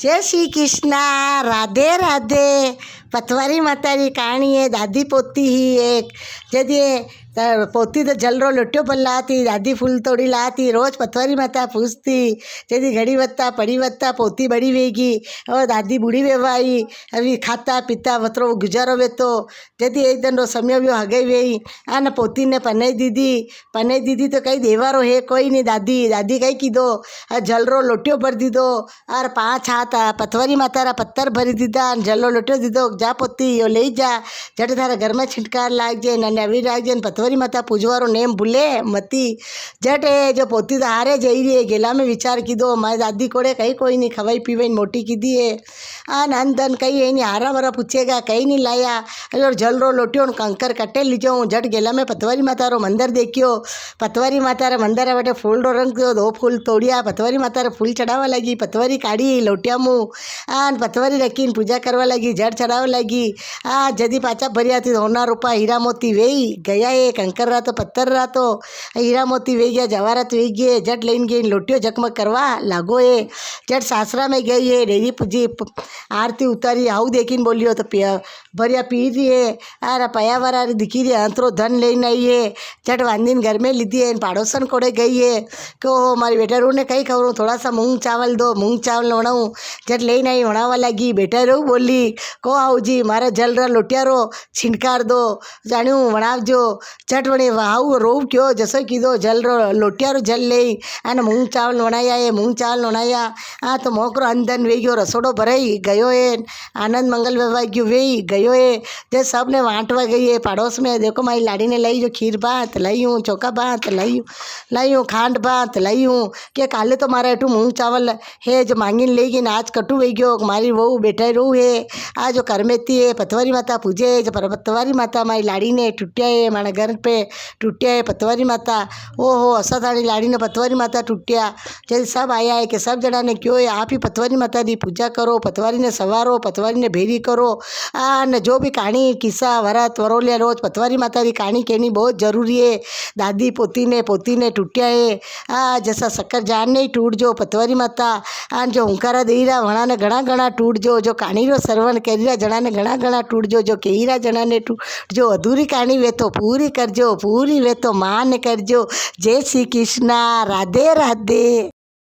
जय श्री कृष्णा। राधे राधे। पतवारी माता री कहानी है। दादी पोती ही एक जदि पोती तो जलरो लोटियो पर लाती, दादी फूल तोड़ी लाती, रोज पतवारी माता पूछती। जदि घड़ी वत्ता पड़ी वत्ता पोती बड़ी वेगी और दादी बूढ़ी वेवाई, अभी खाता पीता वतरो गुजारो वेतो। जदि एक दिन रो समय व्यो हगे वेई आने पोती ने पनाई दीदी तो कई देवारो है कोई नहीं। दादी दादी कई कीधो जलरो लोटियो भर दीधो और 5 हाथ पतवारी माता रा पत्थर भरी दीधा। जलो लोटियो दीधो, जा पोती यो ले जा, जट थारे घर में छिटकार लाग जाए ने अभी लाग जाए। पतवारी माता पूजवारो नेम भूले मती। जट है जो पोती तो हारे जई रही है। गेला में विचार कीधो मारी दादी कोड़े कहीं कोई नहीं खवाई पीवाई मोटी कीधी है। नन धन कही है नहीं, हारा भरा पूछेगा कहीं नहीं लाया। और जलरो लोटियो कंकर कटे लीजो। जट गेला में पतवारी माता रो मंदिर देखियो। पतवारी माता रे मंदिर बटे फूल रो रंग थयो, 2 फूल तोड़िया, पतवारी माता रे फूल चढ़ावा लगी। पतवारी काढ़ी लोटिया मुँह पतवारी रखी पूजा करवा लगी, जड़ चढ़ावा लगी। जदी पाचा भरिया थी होना रूपा हीरा मोती वेई गया है। कंकर रहा तो पत्थर रहा तो हीरा मोती वे गया, जवाहरात वे गए। जट लेन गई लोटियो जगमग करवा लागो है। जट सासरा में गई है, डेरी पूजी आरती उतारी, हाउ देखीन बोलियो तो भरिया पी रही है। अरे पया वारा दिखी रही अंतरो धन लेने आई है। जट वांदीन घर में लीधी है, पाड़ोसन कोड़े गई है कि ओ मारी बेटा रू ने कहीं खबरों थोड़ा सा मूंग चावल दो, मूंग चावल वणाऊँ। जट लेने आई वणावा लगी। बेटा रू बोली को आओ जी मारा जल रा लोटिया रो छिनकार दो जाणू वणावजो। जट वणे हाउ रोव क्यों जसो कीधो जल रो लोटिया रो जल ले आने मूंग चावल वणाया है। मूंग चावल वणाया तो मोकरो अंदन वे गयो, रसोड़ो भराई गयो है। आनंद मंगल व्यवहार गयो वे गयो है। जे सब ने वांटवा गई है पड़ोस में। देखो मारी लाड़ी ने लाई जो खीर भात लाई हूँ, चौका भात लाई हूँ, खांड भात लाई हूँ कि काले तो मारा एटू मूंग चावल है जो मांगीन ले गई। आज कटू वे गयो मारी वहू बेटा रू है। आज जो करमेती है पतवारी माता पूजे जो पतवारी माता मारी लाड़ी ने टूटिया है। मारे घर पे टूटिया है पतवारी माता। ओहो असा थाड़ी लाड़ी ने पतवारी माता टूटिया। जैसे सब आया है कि सब जना ने क्यों है आप ही पतवारी माता की पूजा करो, पतवारी ने सवारो, पतवारी ने भेरी करो। ने जो भी कहानी किस्सा वरत वरोलिया रोज पतवारी माता की कहानी कहनी बहुत जरूरी है। दादी पोती ने टूटिया है। जैसा शक्कर जान नहीं टूट जो पतवारी माता जो हुंकारा दे रहा वणा ने घना घना टूट जो कहानी रो सरवण करी रहा जना ने घना घना टूट जो कही रहा जना ने टूट जो। अधूरी कहानी वे तो पूरी करजो, पूरी वे तो मान करजो। जय श्री कृष्णा। राधे राधे।